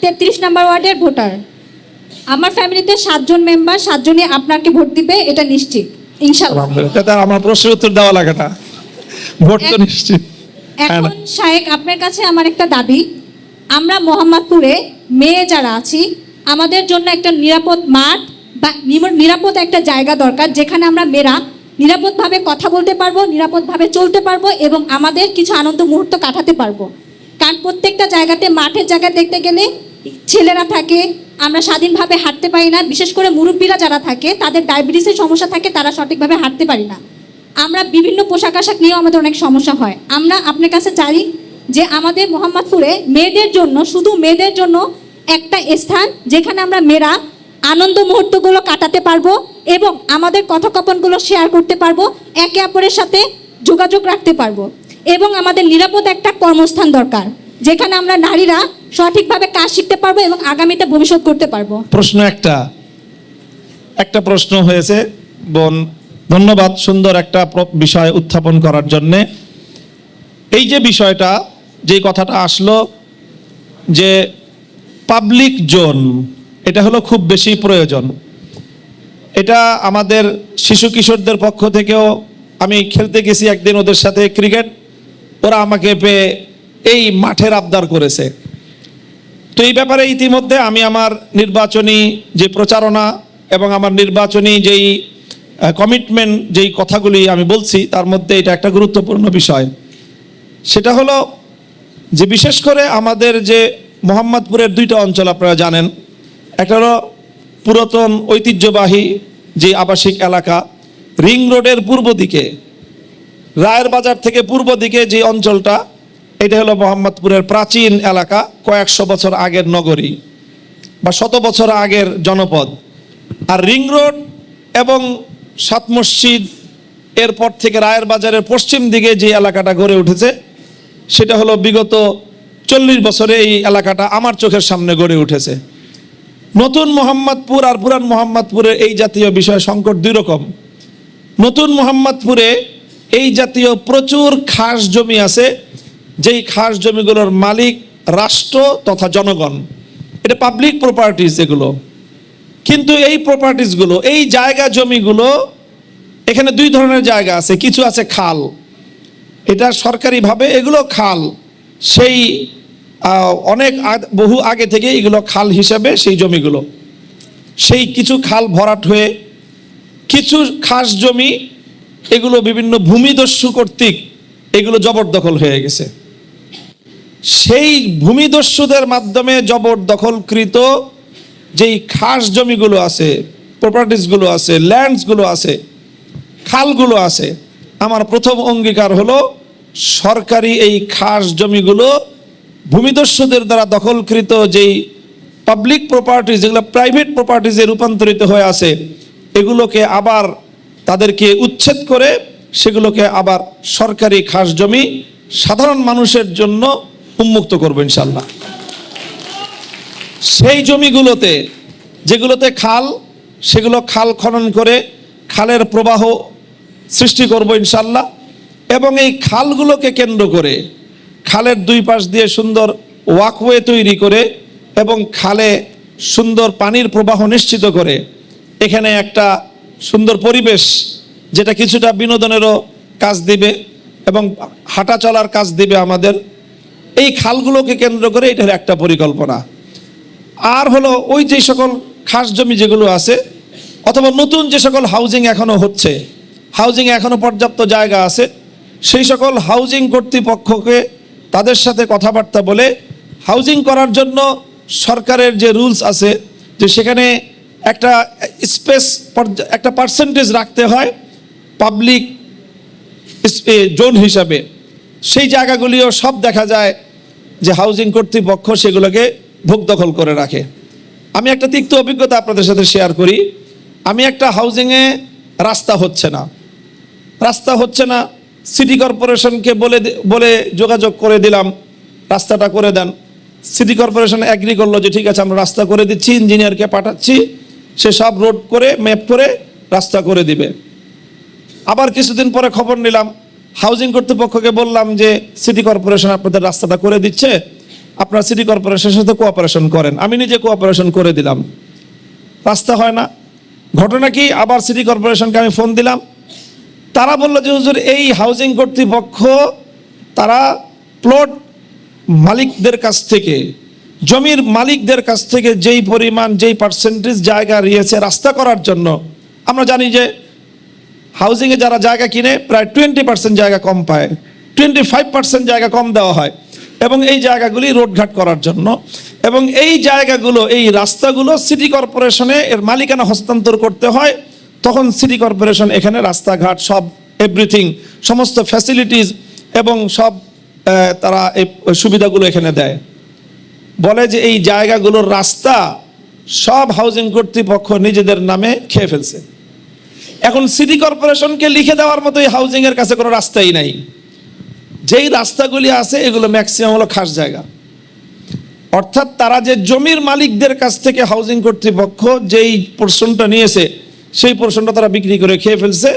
33 নম্বর ওয়ার্ডের ভোটার। আমার ফ্যামিলিতে 7 জন মেম্বার, 7 জনই আপনাকে ভোট দিবে, এটা নিশ্চিত ইনশাআল্লাহ। আলহামদুলিল্লাহ, আমার প্রশ্নের উত্তর দেওয়া লাগে না, ভোট তো নিশ্চিত। এখন শায়েক, আপনার কাছে আমার একটা দাবি, আমরা মোহাম্মদপুরে মেয়ে যারা আছি, আমাদের জন্য একটা নিরাপদ মাঠ বা নিরাপদ একটা জায়গা দরকার, যেখানে আমরা মেয়েরা নিরাপদভাবে কথা বলতে পারবো, নিরাপদভাবে চলতে পারবো এবং আমাদের কিছু আনন্দ মুহূর্ত কাটাতে পারবো। কারণ প্রত্যেকটা জায়গাতে, মাঠের জায়গা দেখতে গেলে ছেলেরা থাকে, আমরা স্বাধীনভাবে হাঁটতে পারি না। বিশেষ করে মুরব্বীরা যারা থাকে, তাদের ডায়াবেটিসের সমস্যা থাকে, তারা সঠিকভাবে হাঁটতে পারি না। আমরা বিভিন্ন পোশাক আশাক নিয়েও আমাদের অনেক সমস্যা হয়। আমরা আপনার কাছে চাই যে আমাদের মোহাম্মদপুরে মেয়েদের জন্য, শুধু মেয়েদের জন্য একটা স্থান, যেখানে আমরা মেয়েরা আনন্দ মুহূর্তগুলো কাটাতে পারবো এবং আমাদের কথোপকথনগুলো শেয়ার করতে পারবো, একে অপরের সাথে যোগাযোগ রাখতে পারবো। এবং আমাদের নিরাপদ একটা কর্মস্থান দরকার, যেখানে আমরা নারীরা সঠিকভাবে কাজ শিখতে পারবো এবং আগামীতে ভবিষ্যৎ করতে পারবো। প্রশ্ন একটা প্রশ্ন হয়েছে বোন, ধন্যবাদ সুন্দর একটা বিষয় উত্থাপন করার জন্যে। এই যে বিষয়টা, যে কথাটা আসলো যে পাবলিক জোন, এটা হলো খুব বেশি প্রয়োজন। এটা আমাদের শিশু কিশোরদের পক্ষ থেকেও, আমি খেলতে গেছি একদিন ওদের সাথে ক্রিকেট, ওরা আমাকে পেয়ে এই মাঠের আবদার করেছে। তো এই ব্যাপারে ইতিমধ্যে আমি আমার নির্বাচনী যে প্রচারণা এবং আমার নির্বাচনী যেই কমিটমেন্ট, যেই কথাগুলি আমি বলছি, তার মধ্যে এটা একটা গুরুত্বপূর্ণ বিষয়। সেটা হলো যে বিশেষ করে আমাদের যে মোহাম্মদপুরের 2টা অঞ্চল আপনারা জানেন, একটা হলো পুরাতন ঐতিহ্যবাহী যে আবাসিক এলাকা, রিং রোডের পূর্ব দিকে, রায়ের বাজার থেকে পূর্ব দিকে যে অঞ্চলটা, এটা হলো মোহাম্মদপুরের প্রাচীন এলাকা, কয়েকশো বছর আগের নগরী বা 100 বছর আগের জনপদ। আর রিং রোড এবং 7 মসজিদ এরপর থেকে রায়ের বাজারের পশ্চিম দিকে যে এলাকাটা গড়ে উঠেছে, সেটা হলো বিগত 40 বছরে এই এলাকাটা আমার চোখের সামনে গড়ে উঠেছে। নতুন মোহাম্মদপুর আর পুরান মোহাম্মদপুরের এই জাতীয় বিষয় সংকট 2 রকম। নতুন মোহাম্মদপুরে এই জাতীয় প্রচুর খাস জমি আছে, যেই খাস জমিগুলোর মালিক রাষ্ট্র তথা জনগণ, এটা পাবলিক প্রপার্টিজ এগুলো। কিন্তু এই প্রপার্টিজগুলো, এই জায়গা জমিগুলো, এখানে 2 ধরনের জায়গা আছে। কিছু আছে খাল, এটা সরকারিভাবে এগুলো খাল, সেই অনেক বহু আগে থেকে এগুলো খাল হিসাবে সেই জমিগুলো, সেই কিছু খাল ভরাট হয়ে কিছু খাস জমি এগুলো বিভিন্ন ভূমিদস্যু কর্তৃক এগুলো জবরদখল হয়ে গেছে। সেই ভূমিদস্যুদের মাধ্যমে জবরদখলকৃত যেই খাস জমিগুলো আছে, প্রপার্টিসগুলো আছে, ল্যান্ডসগুলো আছে, খালগুলো আছে, আমার প্রথম অঙ্গীকার হলো সরকারি এই খাস জমিগুলো ভূমিদস্যুদের দ্বারা দখলকৃত যেই পাবলিক প্রপার্টিজ, যেগুলো প্রাইভেট প্রপার্টিজে রূপান্তরিত হয়ে আছে, এগুলোকে আবার তাদেরকে উচ্ছেদ করে সেগুলোকে আবার সরকারি খাস জমি সাধারণ মানুষের জন্য উন্মুক্ত করবো ইনশাল্লাহ। সেই জমিগুলোতে, যেগুলোতে খাল, সেগুলো খাল খনন করে খালের প্রবাহ সৃষ্টি করবো ইনশাল্লাহ। এবং এই খালগুলোকে কেন্দ্র করে খালের 2 পাশ দিয়ে সুন্দর ওয়াকওয়ে তৈরি করে এবং খালে সুন্দর পানির প্রবাহ নিশ্চিত করে এখানে একটা সুন্দর পরিবেশ, যেটা কিছুটা বিনোদনেরও কাজ দিবে এবং হাঁটা চলার কাজ দিবে আমাদের, এই খালগুলোকে কেন্দ্র করে এটা একটা পরিকল্পনা। আর হলো ওই যে সকল খাস জমি যেগুলো আছে, অথবা নতুন যে সকল হাউজিং এখনো হচ্ছে, হাউজিং এখনো পর্যাপ্ত জায়গা আছে, সেই সকল হাউজিং কর্তৃপক্ষকে তাদের সাথে কথাবার্তা বলে হাউজিং করার জন্য সরকারের যে রুলস আছে, যে সেখানে একটা স্পেস, একটা পার্সেন্টেজ রাখতে হয় পাবলিক জোন হিসাবে, সেই জায়গাগুলিও সব দেখা যায় যে হাউজিং কর্তৃপক্ষ সেগুলোকে ভোগ দখল করে রাখে। আমি একটা তিক্ত অভিজ্ঞতা আপনাদের সাথে শেয়ার করি। আমি একটা হাউজিংয়ে রাস্তা হচ্ছে না, সিটি কর্পোরেশনকে বলে যোগাযোগ করে দিলাম, রাস্তাটা করে দেন। সিটি কর্পোরেশন অ্যাগ্রি করলো যে ঠিক আছে, আমরা রাস্তা করে দিচ্ছি, ইঞ্জিনিয়ারকে পাঠাচ্ছি, সে সব রোড করে ম্যাপ করে রাস্তা করে দিবে। আবার কিছুদিন পরে খবর নিলাম, হাউজিং কর্তৃপক্ষকে বললাম যে সিটি কর্পোরেশন আপনাদের রাস্তাটা করে দিচ্ছে, আপনারা সিটি কর্পোরেশনের সাথে কোঅপারেশন করেন, আমি নিজে কোঅপারেশন করে দিলাম, রাস্তা হয় না। ঘটনা কি, আবার সিটি কর্পোরেশনকে আমি ফোন দিলাম, তারা বললো যে হুজুর এই হাউজিং কর্তৃপক্ষ তারা প্লট মালিকদের কাছ থেকে, জমির মালিকদের কাছ থেকে যেই পরিমাণ, যেই পার্সেন্টেজ জায়গা নিয়েছে রাস্তা করার জন্য, আমরা জানি যে হাউজিংয়ে যারা জায়গা কিনে প্রায় 20% জায়গা কম পায়, 25% জায়গা কম দেওয়া হয়, এবং এই জায়গাগুলি রোডঘাট করার জন্য, এবং এই জায়গাগুলো, এই রাস্তাগুলো সিটি কর্পোরেশনে এর মালিকানা হস্তান্তর করতে হয়। তখন সিটি কর্পোরেশন এখানে রাস্তাঘাট সব এভরিথিং, সমস্ত ফ্যাসিলিটিস এবং সব তারা এই সুবিধাগুলো এখানে দেয়। বলে যে এই জায়গাগুলোর রাস্তা সব হাউজিং কর্তৃপক্ষ নিজেদের নামে খেয়ে ফেলছে। এখন সিটি কর্পোরেশনকে লিখে দেওয়ার মতো এই হাউজিং এর কাছে কোনো রাস্তাই নাই। যেই রাস্তাগুলি আছে এগুলো ম্যাক্সিমাম হলো খাস জায়গা, অর্থাৎ তারা যে জমির মালিকদের কাছ থেকে হাউজিং কর্তৃপক্ষ যেই পোর্শনটা নিয়েছে সেই পোর্শনটা তারা বিক্রি করে খেয়ে ফেলছে,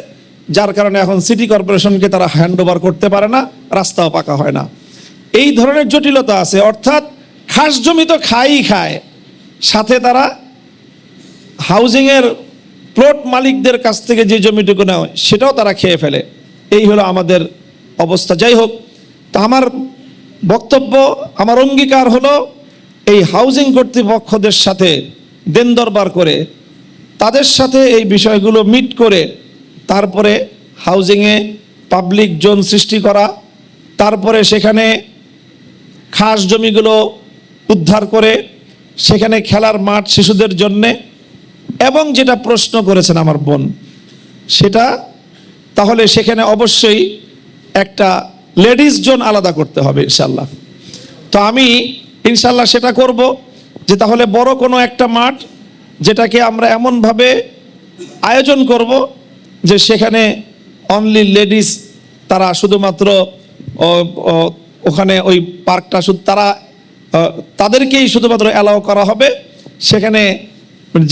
যার কারণে এখন সিটি কর্পোরেশনকে তারা হ্যান্ড ওভার করতে পারে না, রাস্তাও পাকা হয় না। এই ধরনের জটিলতা আছে, অর্থাৎ খাস জমি তো খায়, সাথে তারা হাউজিংয়ের প্লট মালিকদের কাছ থেকে যে জমিটুকু নেয় সেটাও তারা খেয়ে ফেলে। এই হলো আমাদের অবস্থা। যাই হোক, তা আমার বক্তব্য, আমার অঙ্গীকার হলো এই হাউজিং কর্তৃপক্ষদের সাথে দেন দরবার করে, তাদের সাথে এই বিষয়গুলো মিট করে তারপরে হাউজিংয়ে পাবলিক জোন সৃষ্টি করা, তারপরে সেখানে খাস জমিগুলো উদ্ধার করে সেখানে খেলার মাঠ শিশুদের জন্যে, এবং যেটা প্রশ্ন করেছেন আমার বোন সেটা, তাহলে সেখানে অবশ্যই একটা লেডিস জোন আলাদা করতে হবে ইনশাল্লাহ। তো আমি ইনশাল্লাহ সেটা করব, যে তাহলে বড় কোনো একটা মাঠ যেটাকে আমরা এমনভাবে আয়োজন করব যে সেখানে অনলি লেডিস, তারা শুধুমাত্র ওখানে ওই পার্কটা শুধু তাদেরকেই শুধুমাত্র অ্যালাউ করা হবে, সেখানে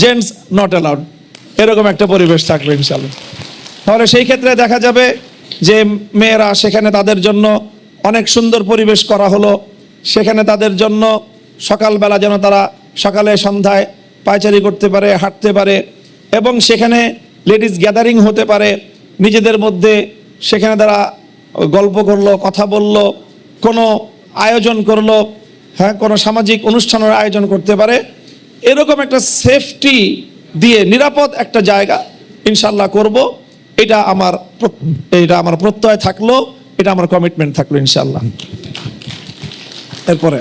জেন্টস নট অ্যালাউড, এরকম একটা পরিবেশ থাকবে ইনশাল্লাহ। তাহলে সেই ক্ষেত্রে দেখা যাবে যে মেয়েরা সেখানে, তাদের জন্য অনেক সুন্দর পরিবেশ করা হলো, সেখানে তাদের জন্য সকালবেলা যেন তারা সকালে সন্ধ্যায় পায়চারি করতে পারে, হাঁটতে পারে, এবং সেখানে লেডিস গ্যাদারিং হতে পারে নিজেদের মধ্যে, সেখানে তারা গল্প করলো, কথা বললো, কোনো আয়োজন করলো, হ্যাঁ কোনো সামাজিক অনুষ্ঠানের আয়োজন করতে পারে, এরকম একটা সেফটি দিয়ে নিরাপদ একটা জায়গা ইনশাল্লাহ করব। এটা আমার প্রত্যয় থাকলো, এটা আমার কমিটমেন্ট থাকলো ইনশাল্লাহ। এরপরে